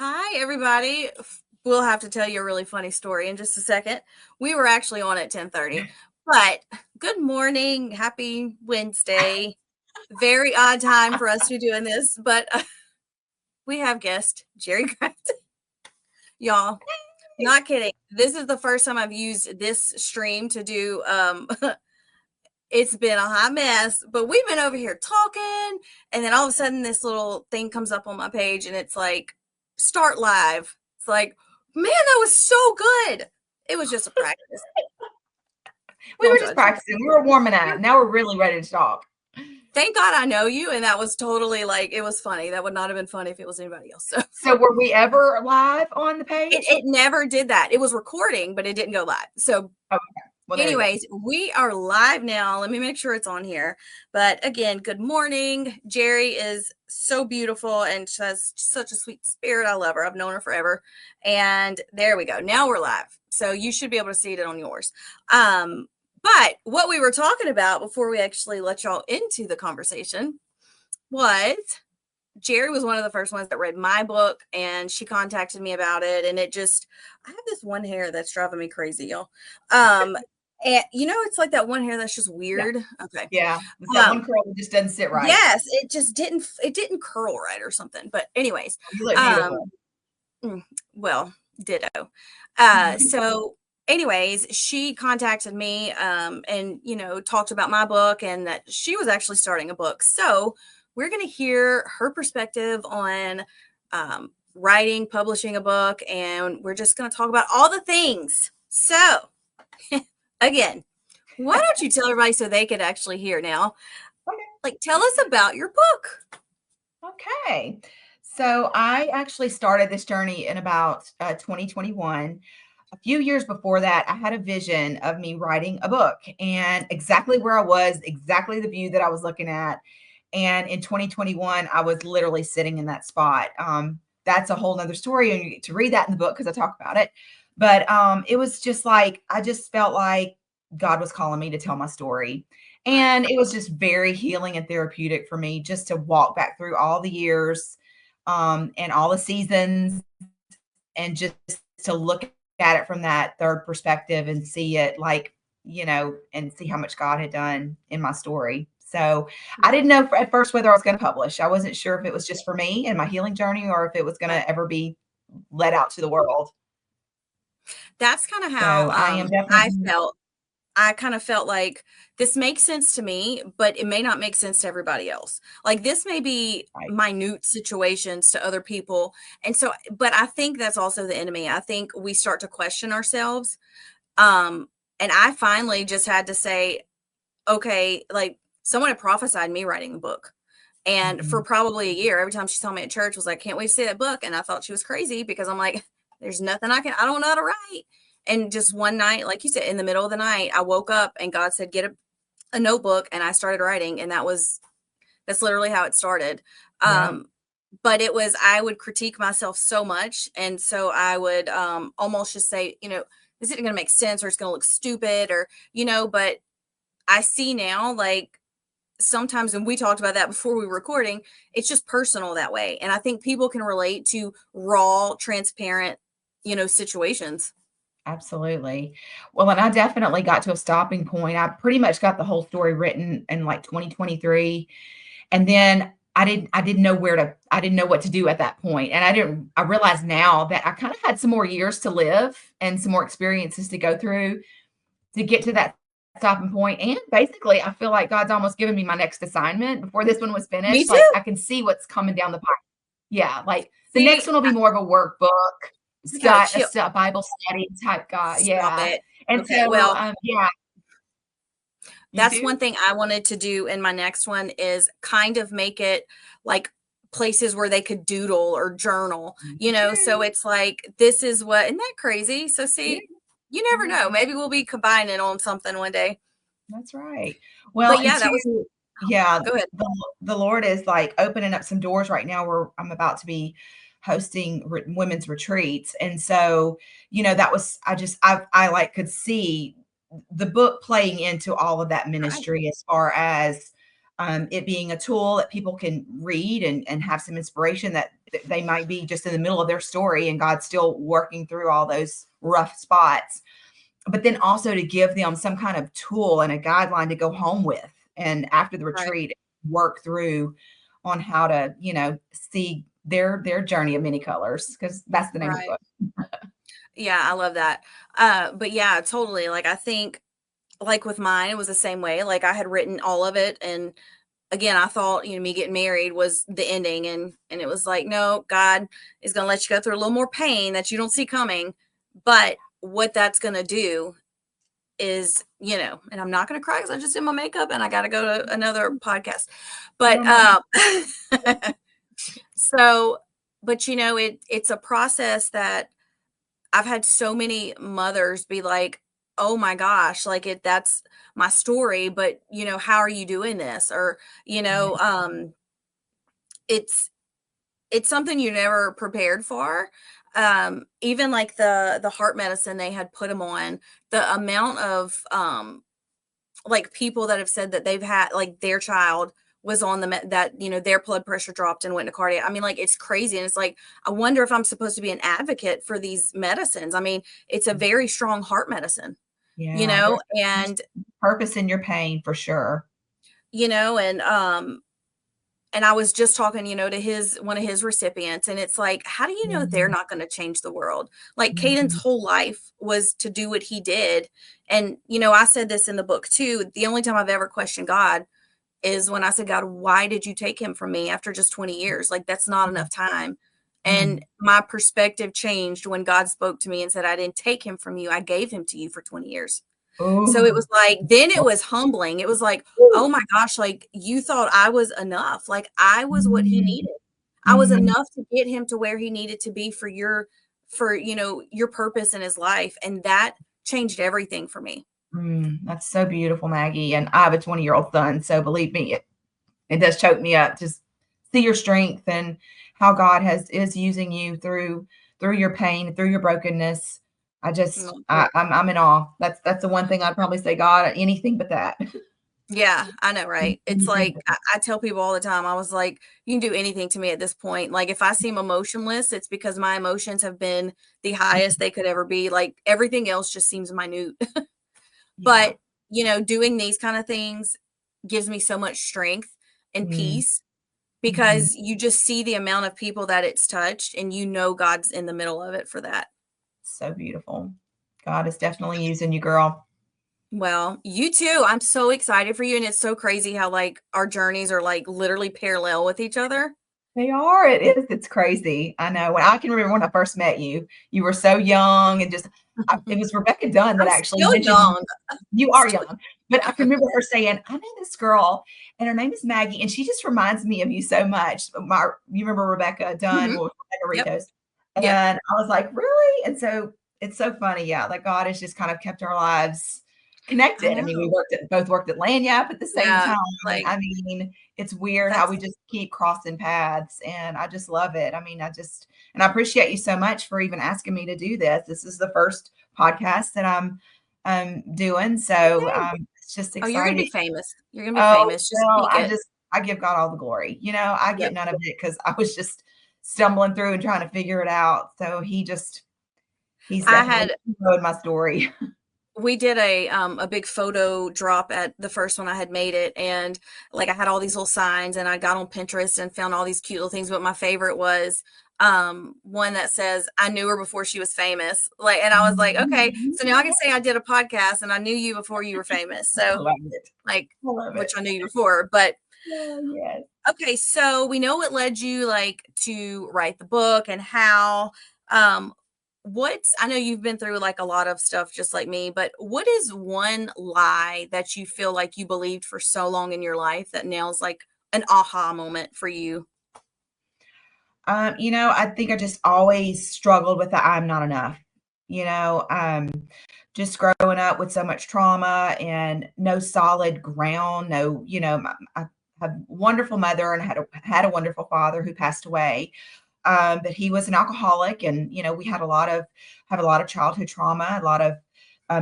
Hi, everybody. We'll have to tell you a really funny story in just a second. We were actually on at 10:30, but good morning. Happy Wednesday. Very odd time for us to be doing this, but we have guest Jerri Grafton. Y'all, not kidding. This is the first time I've used this stream to do it's been a hot mess, but we've been over here talking, and then all of a sudden this little thing comes up on my page and it's like start live. It's like, man, that was so good. It was just a practice. We Don't were just judge me. practicing. We were warming up. Now we're really ready to talk. Thank God I know you, and that was totally like it was funny. That would not have been funny if it was anybody else. So So were we ever live on the it, page? it never did that. It was recording, but it didn't go live. So Okay. Well, there you go. anyways, we are live now. Let me make sure it's on here. But again, good morning. Jerri is so beautiful and she has such a sweet spirit. I love her. I've known her forever. And there we go. Now we're live. So you should be able to see it on yours. But what we were talking about before we actually let y'all into the conversation was Jerri was one of the first ones that read my book and she contacted me about it. And it just, I have this one hair that's driving me crazy, y'all. And it's like that one hair that's just Yeah. weird. Okay. Yeah. It's that one curl that just doesn't sit right. Yes, it didn't curl right or something. But anyways, You look beautiful. Well, ditto. So anyways, she contacted me and talked about my book and that she was actually starting a book. So we're going to hear her perspective on writing, publishing a book, and we're just going to talk about all the things. So again, why don't you tell everybody so they could actually hear now? Okay. Like, tell us about your book. Okay. So I actually started this journey in about 2021. A few years before that, I had a vision of me writing a book and exactly where I was, exactly the view that I was looking at. And in 2021, I was literally sitting in that spot. That's a whole nother story, and you get to read that in the book because I talk about it. But it was just like, I just felt like God was calling me to tell my story. And it was just very healing and therapeutic for me just to walk back through all the years and all the seasons and just to look at it from that third perspective and see it like, and see how much God had done in my story. So I didn't know at first whether I was going to publish. I wasn't sure if it was just for me and my healing journey or if it was going to ever be let out to the world. That's kind of So how I am I definitely felt. I kind of felt like this makes sense to me, but it may not make sense to everybody else. Like this may be right. minute situations to other people. And so, but I think that's also the enemy. I think we start to question ourselves. And I finally just had to say, okay, like someone had prophesied me writing a book. And for probably a year, every time she saw me at church was like, can't wait to see that book. And I thought she was crazy because I'm like, there's nothing I don't know how to write. And just one night, like you said, in the middle of the night, I woke up and God said, get a notebook. And I started writing. And that's literally how it started. Yeah. But I would critique myself so much. And so I would almost just say, this isn't going to make sense or it's going to look stupid or, but I see now, like, sometimes, and we talked about that before we were recording, it's just personal that way. And I think people can relate to raw, transparent, situations. Absolutely. Well, and I definitely got to a stopping point. I pretty much got the whole story written in like 2023. And then I didn't know what to do at that point. And I realized now that I kind of had some more years to live and some more experiences to go through to get to that stopping point. And basically, I feel like God's almost given me my next assignment before this one was Me finished. Like too. I can see what's coming down the pipe. Yeah. Like the next See, one will be more of a workbook. we got to chill. Bible study type guy. Stop Yeah. it. And Okay. so, Well, yeah, you that's too. one thing I wanted to do in my next one is kind of make it like places where they could doodle or journal, so it's like, this is what, isn't that crazy? So Yeah. see, you never know. Maybe we'll be combining on something one day. That's right. Well, But and yeah, that was, two, yeah, go ahead. the Lord is like opening up some doors right now where I'm about to be hosting women's retreats. And so, that was, I like could see the book playing into all of that Right. ministry as far as it being a tool that people can read and have some inspiration that they might be just in the middle of their story and God's still working through all those rough spots. But then also to give them some kind of tool and a guideline to go home with. And after the Right. retreat, work through on how to, see their journey of many colors, because that's the name of the Right. book. Yeah, I love that. But yeah, totally. Like I think like with mine, it was the same way. Like I had written all of it, and again, I thought, me getting married was the ending, and it was like, no, God is going to let you go through a little more pain that you don't see coming. But what that's going to do is, and I'm not going to cry because I just did my makeup and I got to go to another podcast. But Oh my. so, but it's a process that I've had so many mothers be like, "Oh my gosh, like that's my story, but how are you doing this?" Or, you Yeah. know, um it's it's something you never prepared for. Even like the heart medicine they had put them on, the amount of like people that have said that they've had like their child was on that their blood pressure dropped and went to cardiac. I mean, like it's crazy, and it's like I wonder if I'm supposed to be an advocate for these medicines. I mean, it's a very strong heart medicine, Yeah, there's and purpose in your pain for sure. you know, and um and I was just talking, to his one of his recipients, and it's like, how do you know they're Mhm, not going to change the world? Like Caden's mhm. whole life was to do what he did, and I said this in the book too. The only time I've ever questioned God is when I said, God, why did you take him from me after just 20 years? Like, that's not enough time. And Mm. my perspective changed when God spoke to me and said, I didn't take him from you. I gave him to you for 20 years. So it Ooh. was like, then it was humbling. It was like, oh my gosh, like you thought I was enough. Like I was what he Mhm, needed. I was mhm, enough to get him to where he needed to be for your purpose in his life. And that changed everything for me. that's so beautiful, Maggie, and I have a 20-year-old son, so believe me, it does choke me up. Just see your strength and how God is using you through your pain, through your brokenness. I'm in awe. That's the one thing I'd probably say, God, anything but that. Yeah, I know, right? It's Anything like but I tell people all the time, I was like, you can do anything to me at this point. Like if I seem emotionless, it's because my emotions have been the that. highest they could ever be. Like everything else just seems minute. Yeah. But, doing these kind of things gives me so much strength and Mm, peace mhm. because you just see the amount of people that it's touched and God's in the middle of it for that. So beautiful. God is definitely using you, girl. Well, you too. I'm so excited for you, and it's so crazy how like our journeys are like literally parallel with each other. They are. It is. It's crazy. I know. When I can remember when I first met you, you were so young and just. It was Rebecca Dunn that I'm actually still mentioned young. you are Still young, but I can remember her saying, "I know this girl, and her name is Maggie, and she just reminds me of you so much." You remember Rebecca Dunn, Mhm. well, Rebecca Yep. Ritos, Yep. and I was like, "Really?" And so it's so funny, yeah. Like God has just kind of kept our lives I connected. I mean, we know. both worked at Lanyap at the same Yeah. time. Like I mean, it's weird how we that's just keep crossing paths, and I just love it. I mean, and I appreciate you so much for even asking me to do this. This is the first podcast that I'm doing, so yay. it's just Oh, you're gonna exciting. be famous. You're gonna be Oh, famous. Just well, speak it. I give God all the glory. I get Yep. none of it because I was just stumbling through and trying to figure it out. So he's I definitely had knowing my story. we did a big photo drop at the first one I had made it, and like I had all these little signs, and I got on Pinterest and found all these cute little things, but my favorite was one that says I knew her before she was famous. Like, and I was like, okay, so now I can say I did a podcast and I knew you before you were famous. I So love it. like, I love which it. I knew you before, but Oh, yes. okay, so we know what led you like to write the book and how. Um, what's I know you've been through like a lot of stuff just like me, but what is one lie that you feel like you believed for so long in your life that now's like an aha moment for you? I think I just always struggled with the I'm not enough. Just growing up with so much trauma and no solid ground, no, I have a wonderful mother and had a wonderful father who passed away. But he was an alcoholic, and we had a lot of have a lot of childhood trauma, a lot of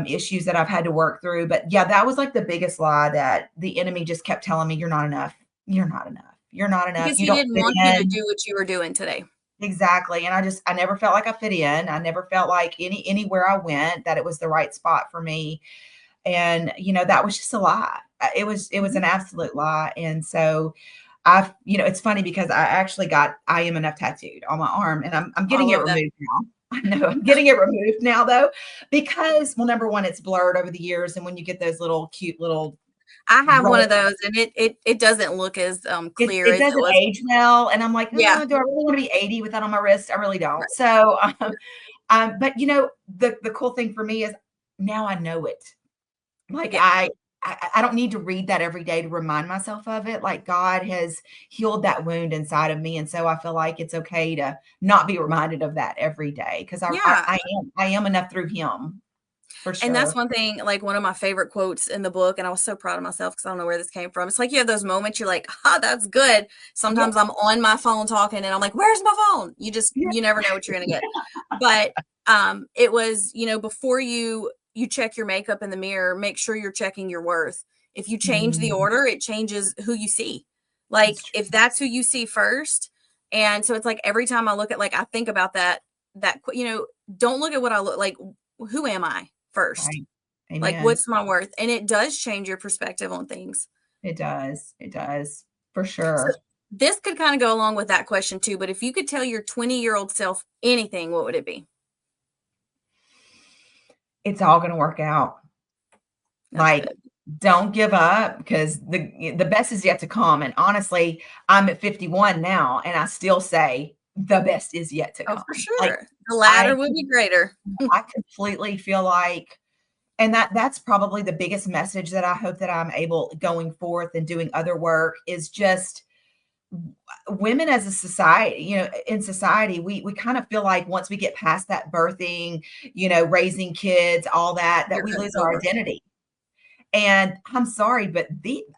issues that I've had to work through. But yeah, that was like the biggest lie that the enemy just kept telling me, you're not enough. You're not enough. You're not enough. Because You he don't didn't fit want you to in. do what you were doing today. Exactly. And I never felt like I fit in. I never felt like anywhere I went that it was the right spot for me. And, that was just a lie. It was Mhm. an absolute lie. And so it's funny because I actually got I am enough tattooed on my arm, and I'm I getting it love that. removed now. I know I'm getting it removed now though, because well, number one, it's blurred over the years. And when you get those little cute little I have one roll, of those, and it doesn't look as, clear it as it doesn't was. age well. And I'm like, Yeah. oh, do I really want to be 80 with that on my wrist? I really don't. Right. So but the cool thing for me is now I know it. Like Yeah. I don't need to read that every day to remind myself of it. Like God has healed that wound inside of me, and so I feel like it's okay to not be reminded of that every day because Yeah. I am enough through Him for And that's sure. one thing, like, one of my favorite quotes in the book, and I was so proud of myself because I don't know where this came from. It's like you have those moments you're like, "Ah, that's good." Yeah, Sometimes I'm on my phone talking and I'm like, "Where's my phone?" yeah, You never know what you're gonna get. But, it was, before you check your makeup in the mirror, make sure you're checking your worth. If you change the mm, order, it changes who you see. Like, that's true. if that's who you see first, and so it's like every time I look at, like, I think about don't look at what I look like, who am I first? Right. Like, Amen. what's my worth? And it does change your perspective on things. It does. It does for So sure. this could kind of go along with that question too, but if you could tell your 20-year-old self anything, what would it be? It's all going to work out. That's Like, good. don't give up because the best is yet to come. And honestly, I'm at 51 now, and I still say the best is yet to Oh, for come. Like, sure. The I latter would be greater. I completely feel like, and that's probably the biggest message that I hope that I'm able going forth and doing other work is just women as a society, in society, we kind of feel like once we get past that birthing, raising kids, all that we lose It's our over. identity. And I'm sorry, but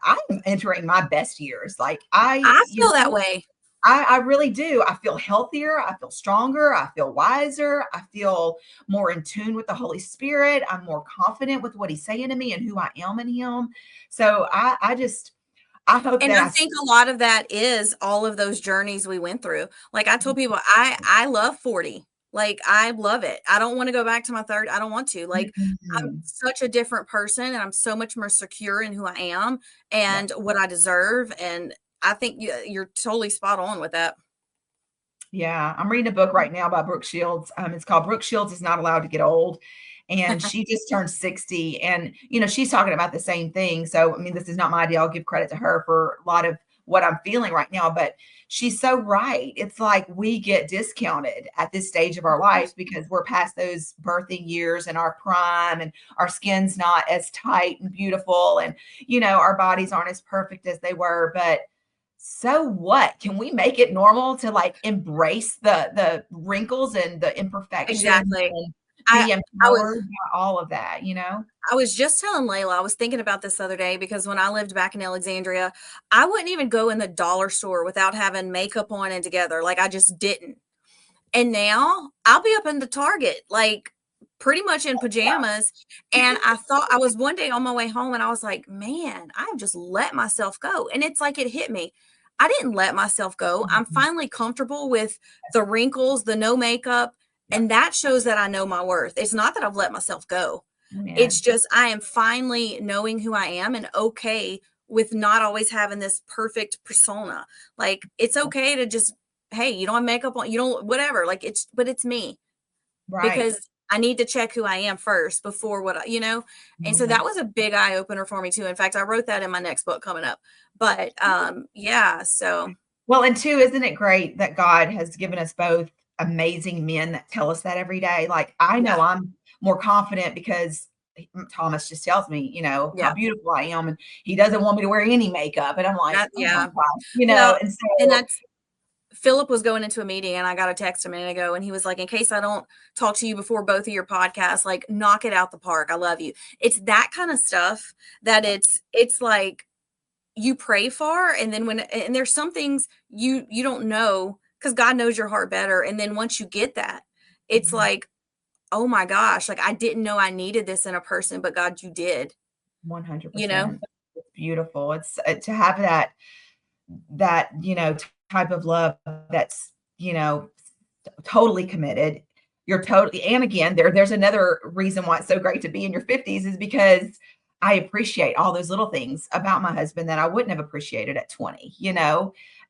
I'm entering my best years. Like I feel that way. I really do. I feel healthier. I feel stronger. I feel wiser. I feel more in tune with the Holy Spirit. I'm more confident with what He's saying to me and who I am in Him. So I hope And that I think a lot of that is all of those journeys we went through. Like I told people, I love 40. Like I love it. I don't want to go back to my third. I don't want to. Like I'm Mhm. such a different person and I'm so much more secure in who I am Yeah. and what I deserve. And I think you're totally spot on with that. Yeah, I'm reading a book right now by Brooke Shields. It's called Brooke Shields is Not Allowed to Get Old. And she just turned 60. And, she's talking about the same thing. So, I mean, this is not my idea. I'll give credit to her for a lot of what I'm feeling right now. But she's so right. It's like we get discounted at this stage of our lives because we're past those birthing years and our prime, and our skin's not as tight and beautiful. And, our bodies aren't as perfect as they were. But so what? Can we make it normal to like embrace the wrinkles and the imperfections Exactly. and I be I was empowered by all of that? I was just telling Layla, I was thinking about this the other day because when I lived back in Alexandria, I wouldn't even go in the dollar store without having makeup on and together. Like I just didn't. And now I'll be up in the Target, like pretty much in pajamas. And I thought I was one day on my way home and I was like, man, I've just let myself go. And it's like it hit me. I didn't let myself go. I'm Mhm. finally comfortable with the wrinkles, the no makeup. Yep. And that shows that I know my worth. It's not that I've let myself go. It's Amen. just I am finally knowing who I am and okay with not always having this perfect persona. Like it's okay to just, hey, you don't have makeup on, you don't whatever. Like but it's me Right. because I need to check who I am first before and so that Mhm. was a big eye opener for me too. In fact, I wrote that in my next book coming up. But yeah, so Well, and two, isn't it great that God has given us both amazing men that tell us that every day? Like, I yeah, know I'm more confident because Thomas just tells me, how yeah. beautiful I am, and he doesn't want me to wear any makeup. And I'm like, That oh my yeah. gosh, Well, and and so that's Philip was going into a meeting and I got a text a minute ago and he was like, in case I don't talk to you before both of your podcasts, like knock it out the park. I love you. It's that kind of stuff that it's like you pray for. And then and there's some things you don't know because God knows your heart better. And then once you get that, it's Mhm. like, oh my gosh, like I didn't know I needed this in a person, but God, you did, you know? 100%. It's beautiful. It's to have that, type of love that's, totally committed. You're totally, and again, there's another reason why it's so great to be in your 50s is because I appreciate all those little things about my husband that I wouldn't have appreciated at 20,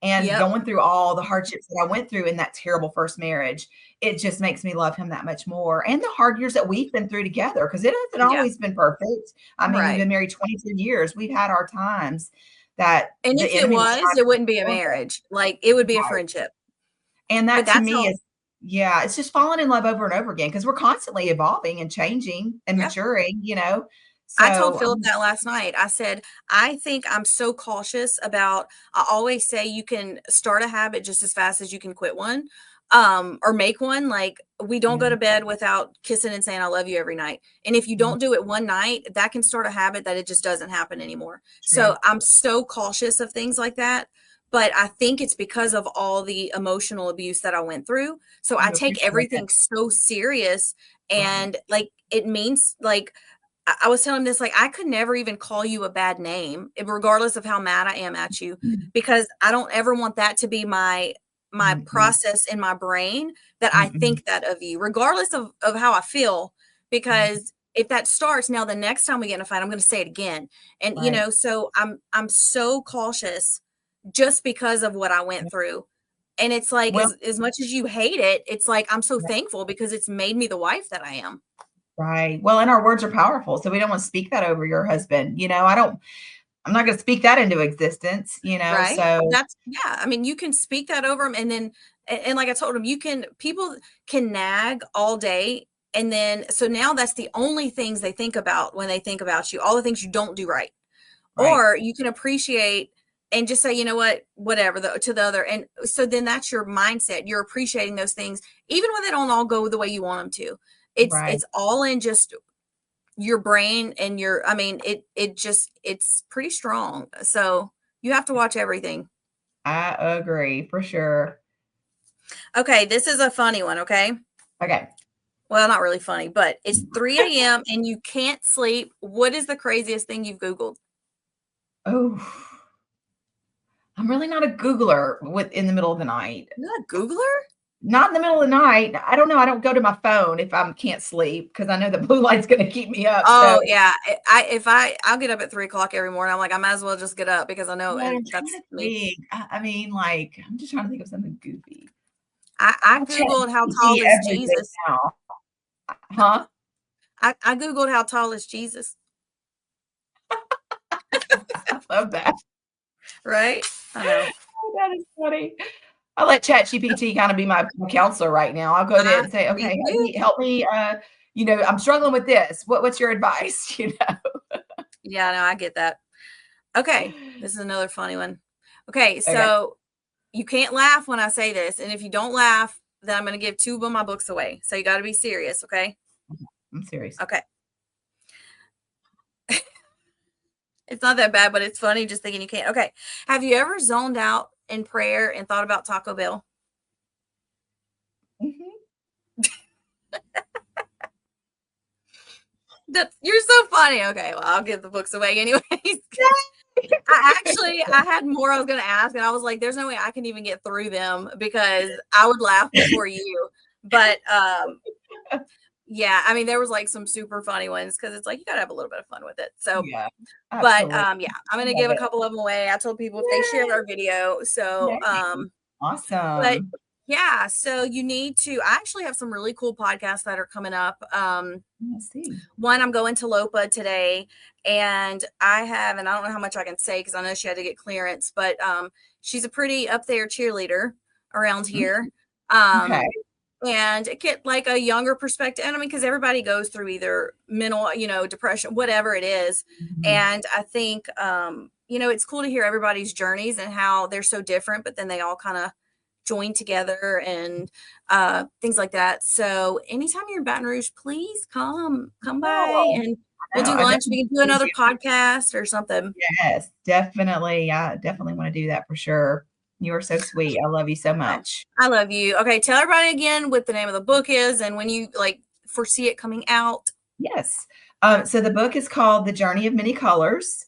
and Yep. going through all the hardships that I went through in that terrible first marriage, it just makes me love him that much more. And the hard years that we've been through together, because it hasn't Yeah. always been perfect. I mean, we've Right. been married 22 years. We've had our times that And the if it enemy was was, trying it to wouldn't be a destroy us. marriage. Like it would be a Right. friendship. And But that to that's me how, is, yeah, it's just falling in love over and over again because we're constantly evolving and changing and yeah. maturing. I told So, Philip that last night. I said, I think I'm so cautious about, I always say you can start a habit just as fast as you can quit one, or make one. Like we don't go yeah, to bed without kissing and saying I love you every night. And if you mm, don't do it one night, that can start a habit that it just doesn't happen anymore. true. So I'm so cautious of things like that. But I think it's because of all the emotional abuse that I went through. So I You take appreciate it. everything so serious, Right. and like it means like I was telling him this, like, I could never even call you a bad name, regardless of how mad I am at you, Mm, because I don't ever want that to be my mm-mm, process in my brain that I mm-mm, think that of you, regardless of how I feel. mm, Because if that starts, now the next time we get in a fight, I'm going to say it again, and right. so I'm so cautious just because of what I went Yeah. through. And it's like Well, as much as you hate it, it's like I'm so yeah, thankful because it's made me the wife that I am. right. Well, and our words are powerful, so we don't want to speak that over your husband. I'm not going to speak that into existence. Right? So, That's yeah, I mean, you can speak that over them, and then and like I told him, you can people can nag all day, and then so now that's the only things they think about when they think about you, all the things you don't do right. right, Or you can appreciate and just say, "You know what? Whatever," to the other, and so then that's your mindset. You're appreciating those things even when they don't all go the way you want them to. right. It's all in just your brain and your I mean, it just it's pretty strong. So, you have to watch everything. I agree for sure. Okay, this is a funny one, okay? Okay. Well, not really funny, but it's 3 AM and you can't sleep. What is the craziest thing you've Googled? Oh, I'm really not a Googler in the middle of the night. You're not a Googler? Not in the middle of the night. I don't know. I don't go to my phone if I can't sleep because I know the blue light's going to keep me up. So, Oh, yeah. I'll get up at 3 o'clock every morning. I'm like, I might as well just get up because I know, but and I'm trying that's to me. think. I mean, like, I'm just trying to think of something goofy. I I chat Googled how tall GPT is everything Jesus. now. Huh? I Googled how tall is Jesus, I love that. right? I know. Oh, that is funny. I let ChatGPT kind of be my counselor right now. I'll go to it and say, Me okay, too. help me. I'm struggling with this. What's your advice? Yeah, no, I get that. Okay, this is another funny one. Okay, Okay. so you can't laugh when I say this, and if you don't laugh, then I'm gonna give 2 of my books away. So you gotta be serious, okay? I'm serious. Okay. It's not that bad, but it's funny just thinking you can't. Okay. Have you ever zoned out in prayer and thought about Taco Bell? Mhm. That's you're so funny. Okay, well, I'll give the books away anyways. I had more I was gonna ask, and I was like, "There's no way I can even get through them because I would laugh before you." But yeah, I mean, there was like some super funny ones because it's like you gotta have a little bit of fun with it. So, Yeah, but absolutely. yeah, I'm gonna Love give a it. couple of them away. I told people if they shared Yay, our video. So, yay. but Awesome. yeah, so you need to. I actually have some really cool podcasts that are coming up. Let's see. One, I'm going to Lopa today, and and I don't know how much I can say because I know she had to get clearance, but she's a pretty up there cheerleader around Mm, here. okay. Um, and get like a younger perspective. And I mean, because everybody goes through either mental, depression, whatever it is. Mhm. And I think, it's cool to hear everybody's journeys and how they're so different, but then they all kind of join together and things like that. So anytime you're in Baton Rouge, please come by Oh, and I we'll know. do I lunch. definitely We can do wanna another do podcast or something. yes, definitely. I definitely wanna do that for sure. You are so sweet. I love you so Oh, much. I love you. Okay, tell everybody again what the name of the book is and when you like foresee it coming out? Yes. So the book is called The Journey of Many Colors.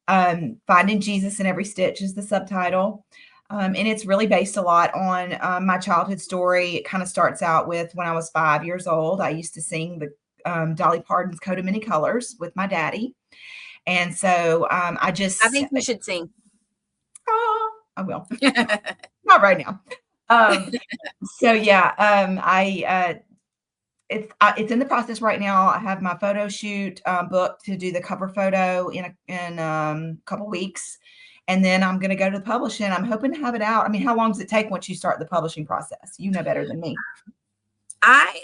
Finding Jesus in Every Stitch is the subtitle. And it's really based a lot on my childhood story. It kind of starts out with when I was 5 years old. I used to sing the Dolly Parton's Coat of Many Colors with my daddy. And so I think we should sing. I will. Not right now. So yeah, it's in the process right now. I have my photo shoot booked to do the cover photo in a couple weeks, and then I'm going to go to the publishing. I'm hoping to have it out. I mean, how long does it take once you start the publishing process? You know better than me.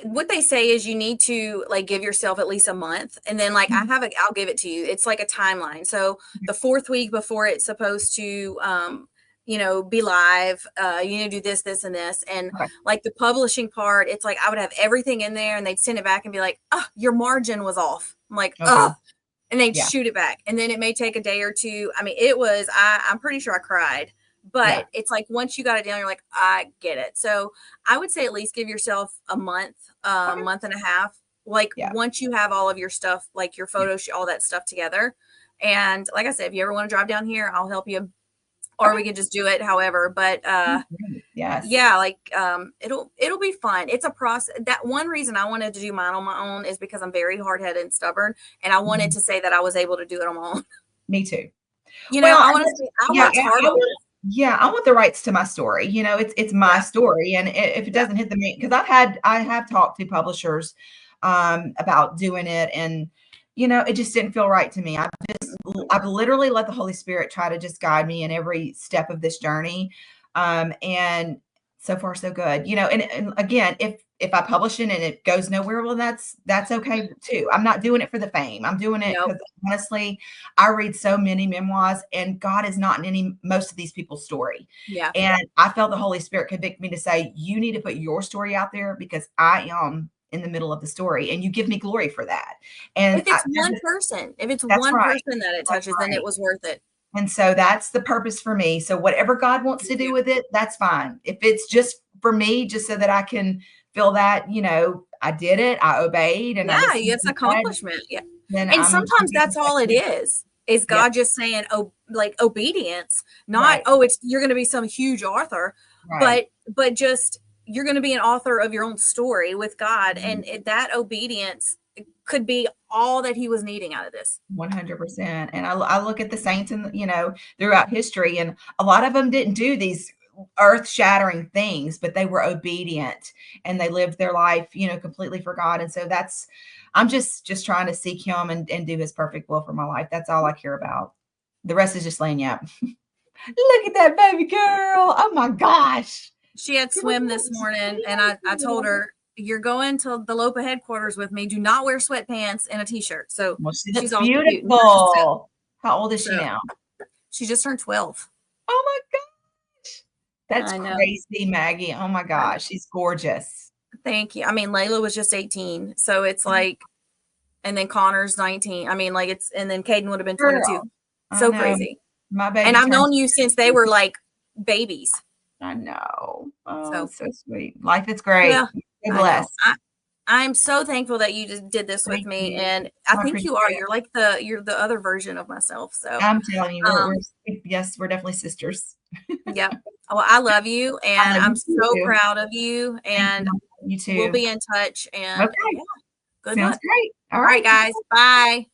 What they say is you need to like give yourself at least a month, and then like I'll give it to you. It's like a timeline. So the 4th week before it's supposed to be live, you do this and this, and Okay. like the publishing part, it's like I would have everything in there and they'd send it back and be like, oh, your margin was off. I'm like, Okay. oh, and they'd Yeah. shoot it back, and then it may take a day or two. I mean, I'm pretty sure I cried, but Yeah. it's like once you got it down, you're like, I get it. So I would say at least give yourself a month, Okay. month and a half. Like Yeah. once you have all of your stuff, like your photo shoot, all that stuff together. And like I said, if you ever want to drive down here, I'll help you, or we could just do it however. But Yes. yeah, like it'll be fun. It's a process. That one reason I wanted to do mine on my own is because I'm very hard-headed and stubborn, and I wanted to say that I was able to do it on my own. Me too. I want to say I worked hard on it. Yeah, I want the rights to my story. It's my story, and if it doesn't hit the main, because I have talked to publishers about doing it, and it just didn't feel right to me. I've literally let the Holy Spirit try to just guide me in every step of this journey, and so far so good. And again, if I publish it and it goes nowhere, well, that's okay too. I'm not doing it for the fame. I'm doing it because honestly, I read so many memoirs, and God is not in most of these people's story. Yeah. And I felt the Holy Spirit convict me to say, you need to put your story out there because I am in the middle of the story, and you give me glory for that. And if it's one person that it touches, then it was worth it. And so that's the purpose for me. So whatever God wants to do with it, that's fine. If it's just for me, just so that I can feel that, I did it, I obeyed, and it's an accomplishment. Yeah. And I'm sometimes that's all it is God just saying, oh, like obedience, not, you're going to be some huge author, but just, you're going to be an author of your own story with God. And that obedience could be all that he was needing out of this. 100%. And I look at the saints and, throughout history, and a lot of them didn't do these earth-shattering things, but they were obedient and they lived their life, completely for God. And so I'm just trying to seek him and do his perfect will for my life. That's all I care about. The rest is just laying you up. Look at that baby girl. Oh my gosh. She had swim this morning, and I told her, you're going to the LOPA headquarters with me. Do not wear sweatpants and a t-shirt. So she's beautiful. How old is she now? She just turned 12. Oh my gosh. That's crazy, Maggie. Oh my gosh. She's gorgeous. Thank you. I mean, Layla was just 18. So it's like, and then Connor's 19. I mean, like and then Caden would have been 22. So crazy. My baby. And I've known you since they were like babies. I know. Oh, so sweet. Life is great. Yeah. Blessed. I'm so thankful that you just did this with me, and I think you are. You're like you're the other version of myself. So I'm telling you, we're definitely sisters. Yeah. Well, I love you, and I'm so proud of you. And you too. We'll be in touch. And okay. Good Sounds luck. Great. All right, guys. Bye.